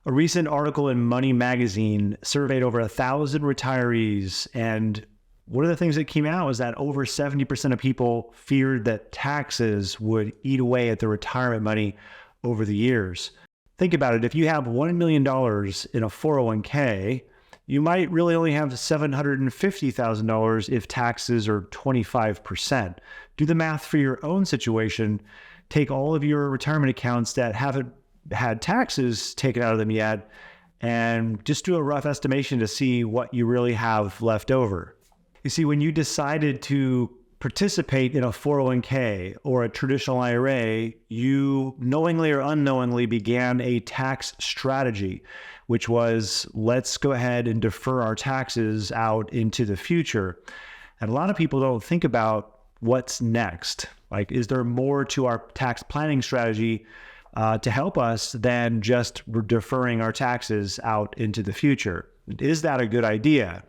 A recent article in Money Magazine surveyed over 1,000 retirees, and one of the things that came out was that over 70% of people feared that taxes would eat away at their retirement money over the years. Think about it. If you have $1 million in a 401k, you might really only have $750,000 if taxes are 25%. Do the math for your own situation. Take all of your retirement accounts that haven't had taxes taken out of them yet, and just do a rough estimation to see what you really have left over. You see, when you decided to participate in a 401k or a traditional IRA, you knowingly or unknowingly began a tax strategy, which was, let's go ahead and defer our taxes out into the future. And a lot of people don't think about what's next. Like, is there more to our tax planning strategy to help us than just deferring our taxes out into the future? Is that a good idea?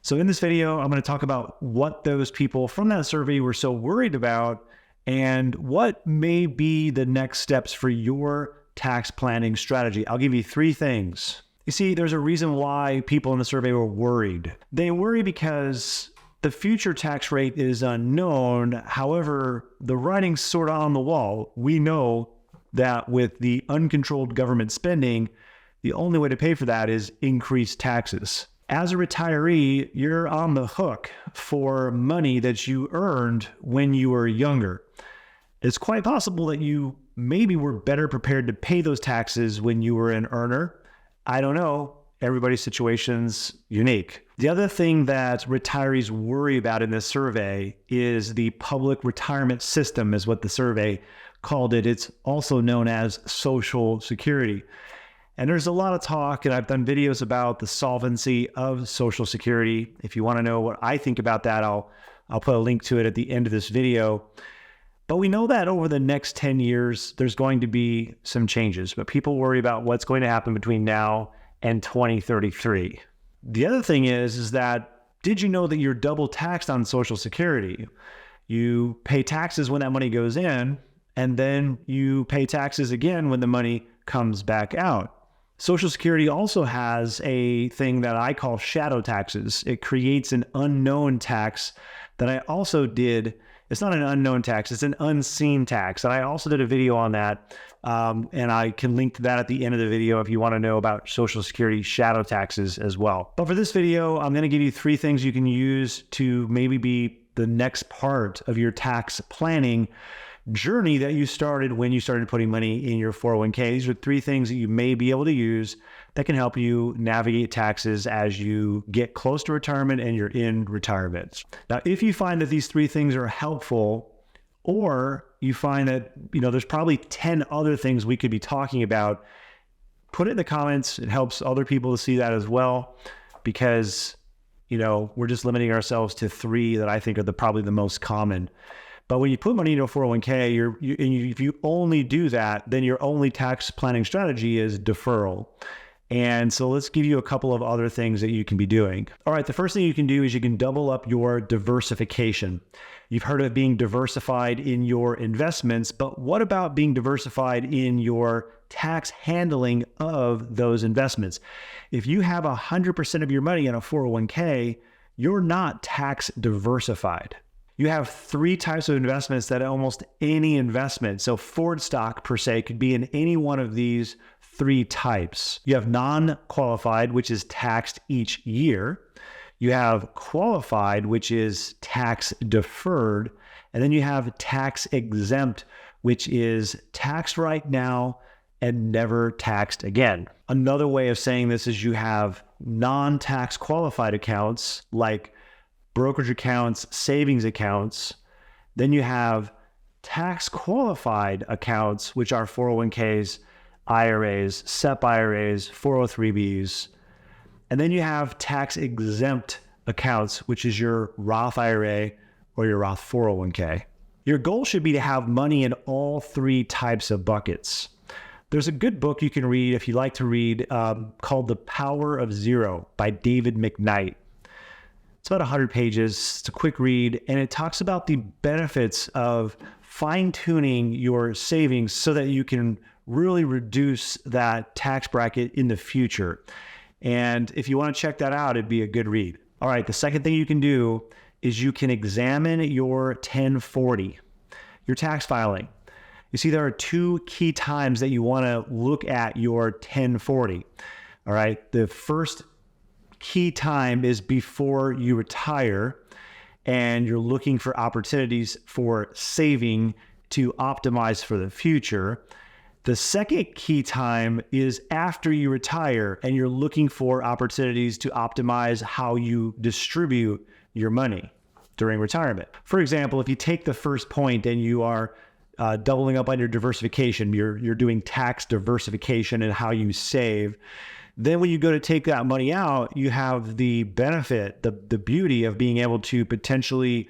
So in this video, I'm going to talk about what those people from that survey were so worried about and what may be the next steps for your tax planning strategy. I'll give you 3 things. You see, there's a reason why people in the survey were worried. They worry because the future tax rate is unknown. However, the writing's sort of on the wall. We know that with the uncontrolled government spending, the only way to pay for that is increased taxes. As a retiree, you're on the hook for money that you earned when you were younger. It's quite possible that you maybe were better prepared to pay those taxes when you were an earner. I don't know. Everybody's situation's unique. The other thing that retirees worry about in this survey is the public retirement system, is what the survey called it. It's also known as Social Security. And there's a lot of talk, and I've done videos about the solvency of Social Security. If you want to know what I think about that, I'll put a link to it at the end of this video. But we know that over the next 10 years, there's going to be some changes, but people worry about what's going to happen between now and 2033. The other thing is that, did you know that you're double taxed on Social Security? You pay taxes when that money goes in, and then you pay taxes again when the money comes back out. Social Security also has a thing that I call shadow taxes. It creates an unknown tax that I also did. It's not an unknown tax, it's an unseen tax. And I also did a video on that. And I can link to that at the end of the video if you want to know about Social Security shadow taxes as well. But for this video, I'm going to give you 3 things you can use to maybe be the next part of your tax planning journey that you started when you started putting money in your 401k. These are 3 things that you may be able to use that can help you navigate taxes as you get close to retirement and you're in retirement. Now, if you find that these 3 things are helpful, or you find that, there's probably 10 other things we could be talking about, put it in the comments. It helps other people to see that as well, because, we're just limiting ourselves to 3 that I think are probably the most common. But when you put money into a 401k, if you only do that, then your only tax planning strategy is deferral. And so let's give you a couple of other things that you can be doing. All right, the first thing you can do is you can double up your diversification. You've heard of being diversified in your investments, but what about being diversified in your tax handling of those investments? If you have 100% of your money in a 401k, you're not tax diversified. You have 3 types of investments that almost any investment, so Ford stock per se, could be in any one of these 3 types. You have non-qualified, which is taxed each year. You have qualified, which is tax deferred. And then you have tax exempt, which is taxed right now and never taxed again. Another way of saying this is you have non-tax qualified accounts like brokerage accounts, savings accounts. Then you have tax qualified accounts, which are 401ks, IRAs, SEP IRAs, 403bs. And then you have tax exempt accounts, which is your Roth IRA or your Roth 401k. Your goal should be to have money in all 3 types of buckets. There's a good book you can read if you like to read called The Power of Zero by David McKnight. It's about 100 pages. It's a quick read, and it talks about the benefits of fine-tuning your savings so that you can really reduce that tax bracket in the future. And if you want to check that out, it'd be a good read. All right, the second thing you can do is you can examine your 1040, your tax filing. You see, there are two key times that you want to look at your 1040. All right, the first key time is before you retire and you're looking for opportunities for saving to optimize for the future. The second key time is after you retire and you're looking for opportunities to optimize how you distribute your money during retirement. For example, if you take the first point and you are doubling up on your diversification, you're doing tax diversification and how you save. Then when you go to take that money out, you have the benefit, the beauty of being able to potentially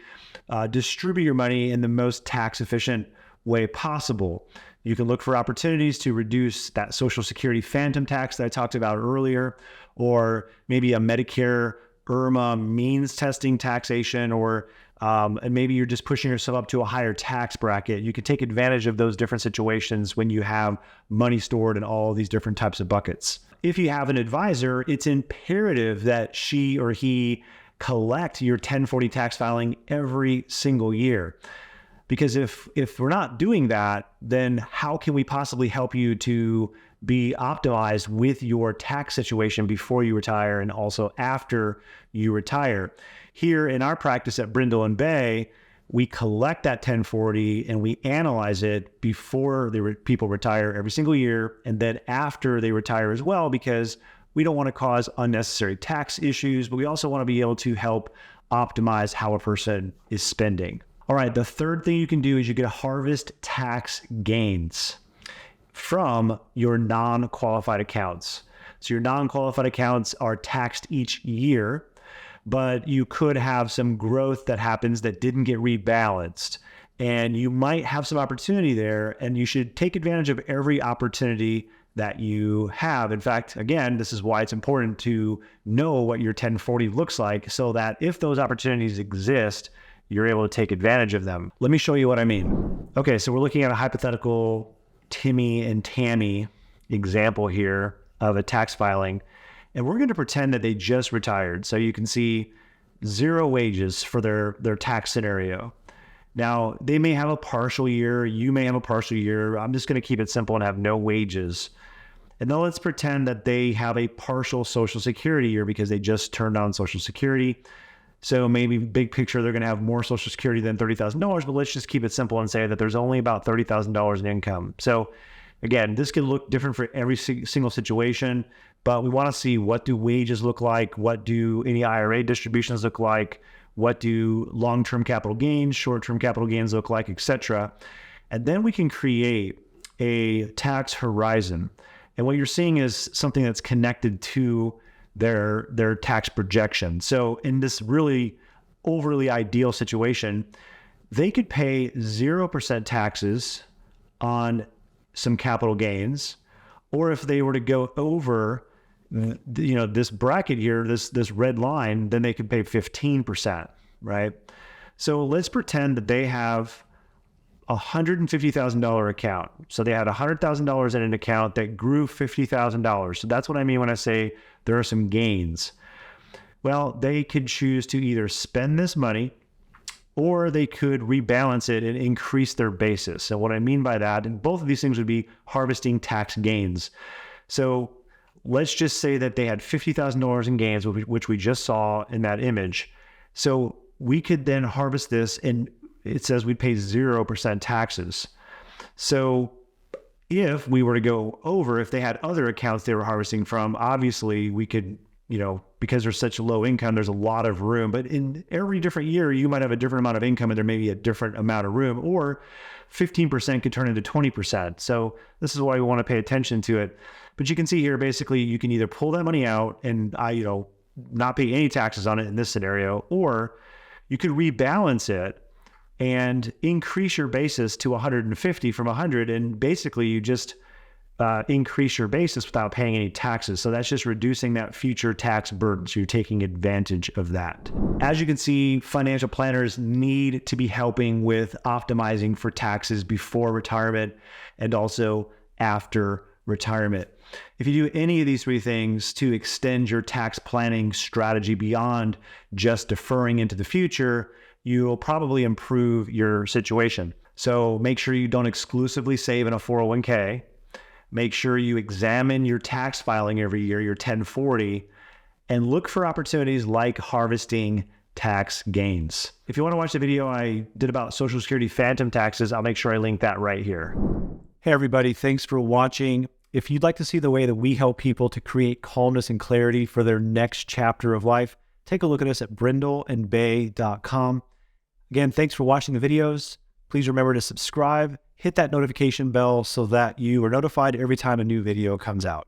distribute your money in the most tax efficient way possible. You can look for opportunities to reduce that Social Security phantom tax that I talked about earlier, or maybe a Medicare IRMA means testing taxation, or and maybe you're just pushing yourself up to a higher tax bracket. You can take advantage of those different situations when you have money stored in all these different types of buckets. If you have an advisor, it's imperative that she or he collect your 1040 tax filing every single year. Because if we're not doing that, then how can we possibly help you to be optimized with your tax situation before you retire and also after you retire? Here in our practice at Brindle and Bay, we collect that 1040 and we analyze it before people retire every single year, and then after they retire as well, because we don't want to cause unnecessary tax issues, but we also want to be able to help optimize how a person is spending. All right, the third thing you can do is you get to harvest tax gains from your non-qualified accounts. So your non-qualified accounts are taxed each year, but you could have some growth that happens that didn't get rebalanced. And you might have some opportunity there, and you should take advantage of every opportunity that you have. In fact, again, this is why it's important to know what your 1040 looks like, so that if those opportunities exist, you're able to take advantage of them. Let me show you what I mean. Okay, so we're looking at a hypothetical Timmy and Tammy example here of a tax filing. And we're going to pretend that they just retired. So you can see 0 wages for their tax scenario. Now, they may have a partial year. You may have a partial year. I'm just going to keep it simple and have no wages. And then let's pretend that they have a partial Social Security year because they just turned on Social Security. So maybe big picture, they're going to have more Social Security than $30,000, but let's just keep it simple and say that there's only about $30,000 in income. So again, this could look different for every single situation, but we want to see, what do wages look like? What do any IRA distributions look like? What do long-term capital gains, short-term capital gains look like, etc. And then we can create a tax horizon. And what you're seeing is something that's connected to their tax projection. So in this really overly ideal situation, they could pay 0% taxes on some capital gains, or if they were to go over, this bracket here, this red line, then they could pay 15%, right? So let's pretend that they have a $150,000 account. So they had $100,000 in an account that grew $50,000. So that's what I mean when I say there are some gains. Well, they could choose to either spend this money, or they could rebalance it and increase their basis. And what I mean by that, and both of these things would be harvesting tax gains. So let's just say that they had $50,000 in gains, which we just saw in that image. So we could then harvest this, and it says we'd pay 0% taxes. So if we were to go over, if they had other accounts they were harvesting from, obviously we could, because there's such a low income, there's a lot of room. But in every different year, you might have a different amount of income and there may be a different amount of room, or 15% could turn into 20%. So this is why we want to pay attention to it. But you can see here, basically, you can either pull that money out and not pay any taxes on it in this scenario, or you could rebalance it and increase your basis to 150 from 100, and basically you just increase your basis without paying any taxes. So that's just reducing that future tax burden. So you're taking advantage of that. As you can see, financial planners need to be helping with optimizing for taxes before retirement and also after retirement. If you do any of these three things to extend your tax planning strategy beyond just deferring into the future, you'll probably improve your situation. So make sure you don't exclusively save in a 401k. Make sure you examine your tax filing every year, your 1040, and look for opportunities like harvesting tax gains. If you want to watch the video I did about Social Security phantom taxes, I'll make sure I link that right here. Hey everybody, thanks for watching. If you'd like to see the way that we help people to create calmness and clarity for their next chapter of life, take a look at us at brindleandbay.com. Again, thanks for watching the videos. Please remember to subscribe, hit that notification bell so that you are notified every time a new video comes out.